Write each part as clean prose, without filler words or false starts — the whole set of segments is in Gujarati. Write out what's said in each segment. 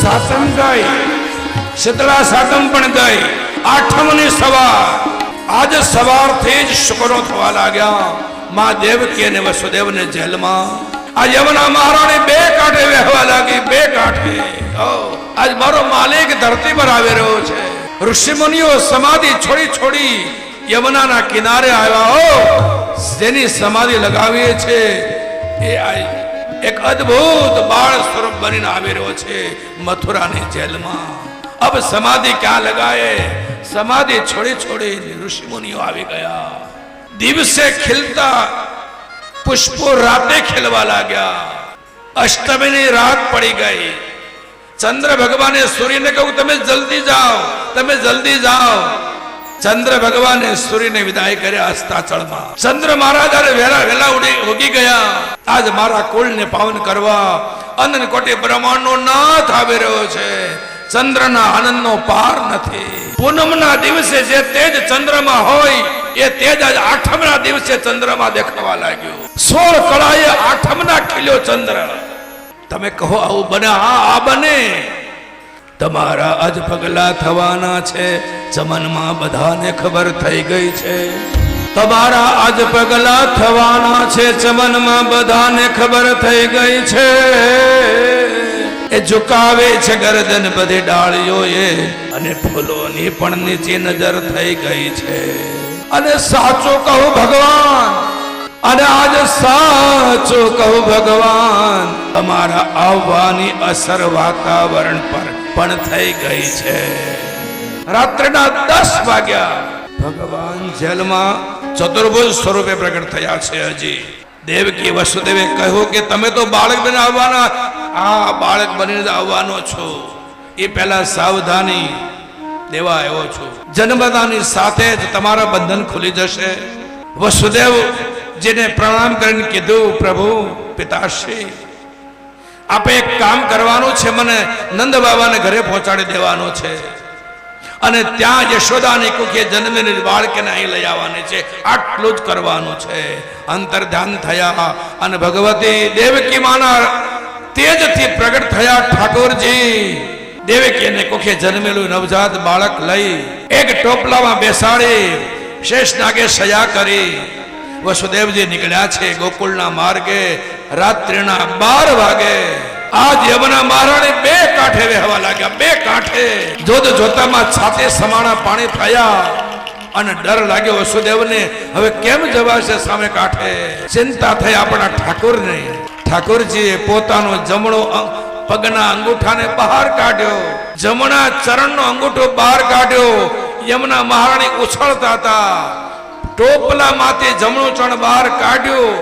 સાતમ ગઈ, શીતળા સાતમ પણ ગઈ, આઠમની સવાર. આજ સવારથી જ શુકરો થવા લાગ્યા. માં દેવકી અને વસુદેવને જેલમાં. આ યમુના મહારાણી બે કાંઠે વહેવા લાગી, બે કાંઠે. આજ મારો માલિક ધરતી પર આવી રહ્યો છે. ઋષિ મુનિઓ સમાધિ છોડી છોડી યમુનાના કિનારે આવ્યા. જેની સમાધિ લગાવીએ છે એ એક અદ્ભુત બાળ સ્વરૂપ બનીને આવી રહ્યો છે મથુરાની જેલમાં. અબ સમાધિ ક્યાં લગાએ? સમાધિ છોડી છોડી ઋષિ મુનિઓ આવી ગયા. દિવસે ખીલતા પુષ્પો રાતે ખીલવા લાગ્યા. અષ્ટમીની રાત પડી ગઈ. ચંદ્ર ભગવાને સૂર્યને કહ્યું તમે જલ્દી જાઓ, તમે જલ્દી જાઓ. ચંદ્ર ભગવાને સૂર્યને વિદાય કર્યા અસ્તાચળમાં. ચંદ્ર મહારાજ વેલા વેલા ઉગી ગયા. આજ મારા કુળને પાવન કરવા અનંત કોટી બ્રહ્માંડનો નાથ આવી રહ્યો છે. ચંદ્રના આનંદનો પાર નથી. પૂનમના દિવસે જે તેજ ચંદ્રમાં હોય એ તેજ આજ આઠમના દિવસે ચંદ્રમાં દેખાવા લાગ્યું. 16 કળાએ આઠમના ખીલ્યો ચંદ્ર. તમે કહો આવું બને? હા, આ બને. તમારા આજ પગલા થવાના છે, ચમનમાં બધાને ખબર થઈ ગઈ છે. તમારા આજ પગલા થવાના છે, ચમનમાં બધાને ખબર થઈ ગઈ છે. એ ઝુકાવે છે ગરદન બધી ડાળીઓ એ, અને ફૂલોની પણ નીચી નજર થઈ ગઈ છે. અને સાચું કહું ભગવાન, અને આજ સાચું કહું ભગવાન, તમારા આવવાની અસર વાતાવરણ પર પણ થઈ ગઈ છે. રાત્રિના 10 વાગ્યા ભગવાન જેલમાં ચતુર્ભુજ સ્વરૂપે પ્રગટ થયા છે. હજી દેવકી વસુદેવે કહ્યું કે તમે તો બાળક બનીને આવવાના. આ બાળક બનીને આવવાનો છો, એ પહેલા સાવધાની દેવા આવ્યો છું. જન્મતાની સાથે જ તમારા બંધન ખુલી જશે. વસુદેવ જેને પ્રણામ કરીને કીધું પ્રભુ પિતાશ્રી આપે એક કામ કરવાનું છે, મને નંદ બાબાને ઘરે પહોંચાડી દેવાનું છે, અને ત્યાં યશોદાની કુખે જન્મેલી બાળકને અહીં લઈ આવવાની છે. આટલું જ કરવાનું છે. અંતર ધ્યાન થયા અને ભગવતી દેવકી માના તેજથી પ્રગટ થયા ઠાકોરજી. દેવકીને કુખે જન્મેલું નવજાત બાળક લઈ એક ટોપલામાં બેસાડી શેષ નાગે શયા કરી વસુદેવજી નીકળ્યા છે ગોકુળના માર્ગે. રાત્રિના 12 વાગે આજ યમુના મહારાણી બે કાંઠે વહેવા લાગ્યા, બે કાંઠે. જોત જોતામાં છાતે સમાણા પાણી થયા અને ડર લાગ્યો વસુદેવને, હવે કેમ જવાશે સામે કાંઠે. ચિંતા થઈ આપણા ઠાકોરને. ઠાકોરજીએ પોતાનો જમણો પગના અંગૂઠાને બહાર કાઢ્યો, જમણા ચરણનો અંગૂઠો બહાર કાઢ્યો. યમુના મહારાણી ઉછળતા હતા. ટોપલામાંથી જમણું ચરણ બહાર કાઢ્યું,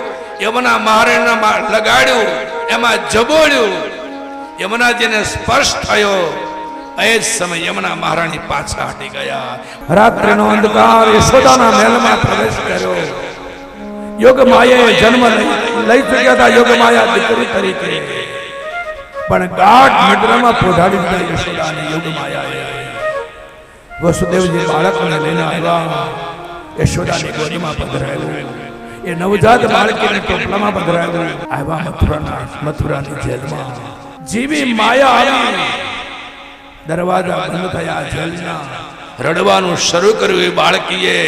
યમુના મહારાણીને લગાડ્યું, એમાં જબોળ્યું. યમુનાજીને સ્પર્શ થયો. એ જ સમય યમુના મહારાણી પાછા હટી ગયા. રાત્રિનો અંધકાર યશોદાના મહેલમાં પ્રવેશ કર્યો. યોગ માયાએ જન્મ લઈ ચૂક્યા હતા. યોગ માયા દીકરી તરીકે પણ ગાઢ નિદ્રામાં પોઢાડી દીધા યશોદાને યોગ માયાએ. વસુદેવજી બાળકને લઈને આવ્યા, યશોદાની ગોદીમાં પધરાવ્યું. એ નવજાત બાળકીને ટોપલામાં પધરાવ્યું. આવ્યા મથુરાની જેલમાં. જીવી માયા આવી, દરવાજા બંધ થયા જેલના. રડવાનું શરૂ કર્યું એ બાળકીએ,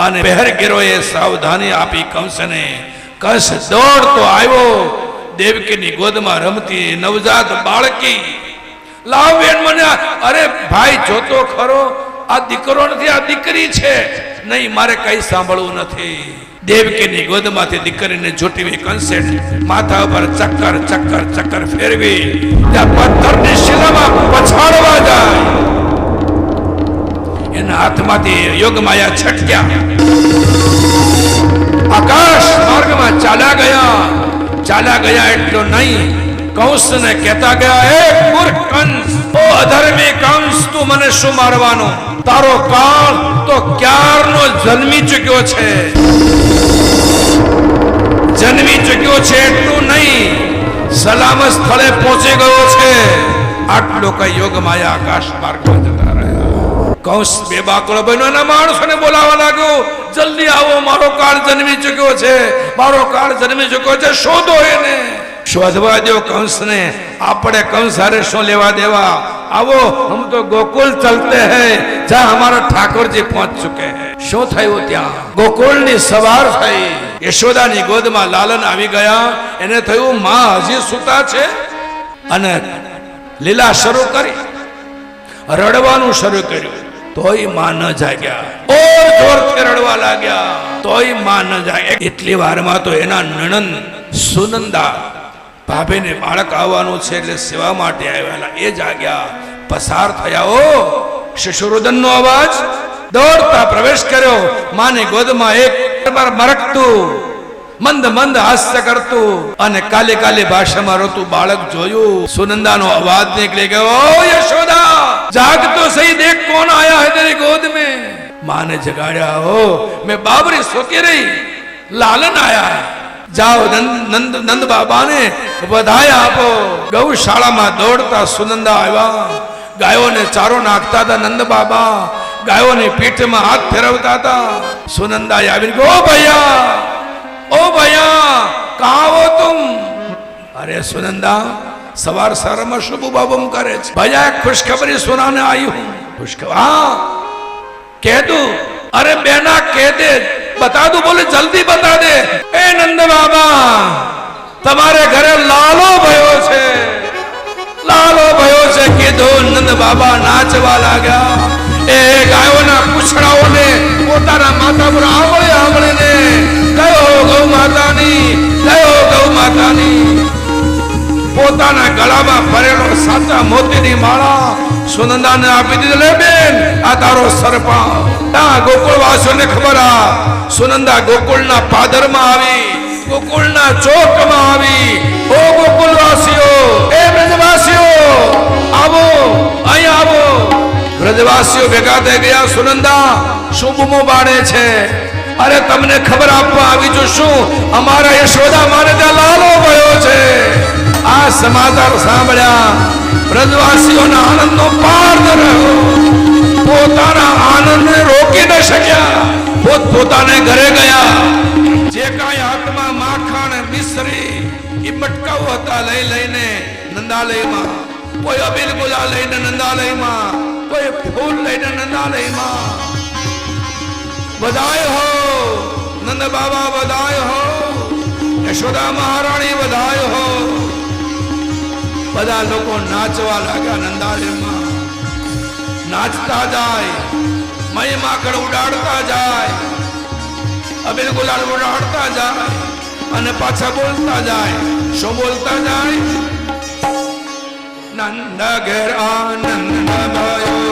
અને પહેરગીરોએ સાવધાની આપી કંસને. કંસ દોડતો આવ્યો. દેવકીની ગોદમાં રમતી નવજાત બાળકી. લાવ બેન મને. અરે ભાઈ જોતો ખરો, આ દીકરો નથી, આ દીકરી છે. નહીં, મારે કઈ સાંભળવું નથી. દેવકીની ગોદમાંથી દીકરીને ઝૂંટવી કંસે માથા ઉપર ચક્કર ચક્કર ચક્કર ફેરવી ત્યાં પથ્થરની શિલામાં પછાડવા જાય. એના હાથમાંથી યોગ માયા છટક્યા. આકાશ માર્ગમાં ચાલ્યા ગયા એટલો નહીં, કંસને કહેતા ગયા, હે મૂર્ખ કંસ, ઓ અધર્મી કંસ, તું મને શું મારવાનો? તારો કાળ તો ક્યારનો જન્મી ચૂક્યો છે. જન્મી ચૂક્યો છે એટલું નહીં, સલામત સ્થળે પહોંચી ગયો છે. આટલો કઈ યોગ માયા આકાશ માર્ગમાં જતા રહ્યા. કંસ બેબાકળો બન્યો અને માણસોને બોલાવવા લાગ્યો, જલ્દી આવો, મારો કાળ જન્મી ચૂક્યો છે, મારો કાળ જન્મી ચૂક્યો છે, શોધો એને. શોધવા દો કંસને, આપણે કંસ હારે શું લેવા દેવા? आओ हम तो गोकुल चलते हैं जहां हमारा ठाकुर जी पहुंच चुके हैं। શું થયું ત્યાં? ગોકુળની સવાર થઈ, યશોદાની ગોદમાં લાલન આવી ગયા. એને થયું માં હજી સૂતા છે, અને લીલા શરૂ કરી, રડવાનું શરૂ કર્યું. તોય માં ન જાગ્યા, ઓર જોરથી રડવા લાગ્યા. તોય માં ન જાગ્યા. એટલી વારમાં તો એના નણંદ સુનંદા, ભાભીને બાળક આવવાનું છે એટલે સેવા માટે આવેલા, એ જાગ્યા, પસાર થયા. ઓ શિશુરુદનનો અવાજ, દોડતા પ્રવેશ કર્યો. માની ગોદમાં એક મરકતું, મંદ મંદ હાસ્ય કરતું અને કાલી કાલી ભાષામાં રોતું બાળક જોયું. સુનંદાનો અવાજ નીકળી ગયો, ઓ યશોદા, જાગ તો સહી, દેખ કોણ આયા હૈ તેરી ગોદ में. मां ने जगाड़िया, हो मैं बाबरी सोती रही, लालन आया है, जाओ नंद नंद बाबा ने बधाई आपो. गौशाળામાં દોડતા સુનંદા આવ્યા. ગાયોને ચારો નાખતા હતા નંદ બાબા, ગાયોની પીઠમાં હાથ ફેરવતા હતા. સુનંદા આવીને, ઓ ભૈયા, ओ भैया, कहाँ हो तुम? अरे सुनंदा, सवार सवार में शुभ बाबम करे, भैया खुशखबरी सुनाने आई हूँ. खुशखबर? हाँ, कह दू? अरे बेना कह दे, बता दू? बोले जल्दी बता दे. ए नंद बाबा, तुम्हारे घरे लालो भयो छे, लालो भयो छे कीधो. नंद बाबा नाचवा लाग्या. ए गायोना पूछड़ाओने पोताना माथा पर आंगळे आंगळे ने कहो गौ मातानी, कहो गौ मातानी. પોતાના ગળામાં ભરેલો સાચા મોતીની માળા સુનંદાને આપી દીધી. લે બેન, આ તારો સરપા. આ ગોકુળવાસીઓને ખબર, આ સુનંદા ગોકુળના પાદરમાં આવી, ગોકુળના ચોકમાં આવી. ઓ ગોકુળવાસીઓ, એ બ્રજવાસીઓ, આવો, અહીં આવો. બ્રજવાસીઓ ભેગા થઈ ગયા. સુનંદા શું બૂમો પાડે છે? અરે તમને ખબર આપવા આવી છું. શું? અમારા યશોદા મારે ત્યાં લાલો ભયો છે. આ સમાચાર સાંભળ્યા બ્રજવાસીઓના આનંદનો પાર ન રહ્યો. પોતાના આનંદને રોકી ન શક્યા, પોતાને ઘરે ગયા. જે કાંઈ હાથમાં માખણ મિશ્રી એ મટકાઓ હતા, લઈ લઈને નંદાલયમાં. કોઈ અબીલ ગુલાલ લઈને નંદાલયમાં, કોઈ ફૂલ લઈને નંદાલયમાં. બધાય હો નંદ બાબા, બધાય હો યશોદા મહારાણી, બધાય હો. બધા લોકો નાચવા લાગ્યા. નંદાલયમાં નાચતા જાય, મય માખણ ઉડાડતા જાય, અબીલ ગુલાલ ઉડાડતા જાય, અને પાછા બોલતા જાય. શું બોલતા જાય? નંદ ઘેર આનંદ ભયો,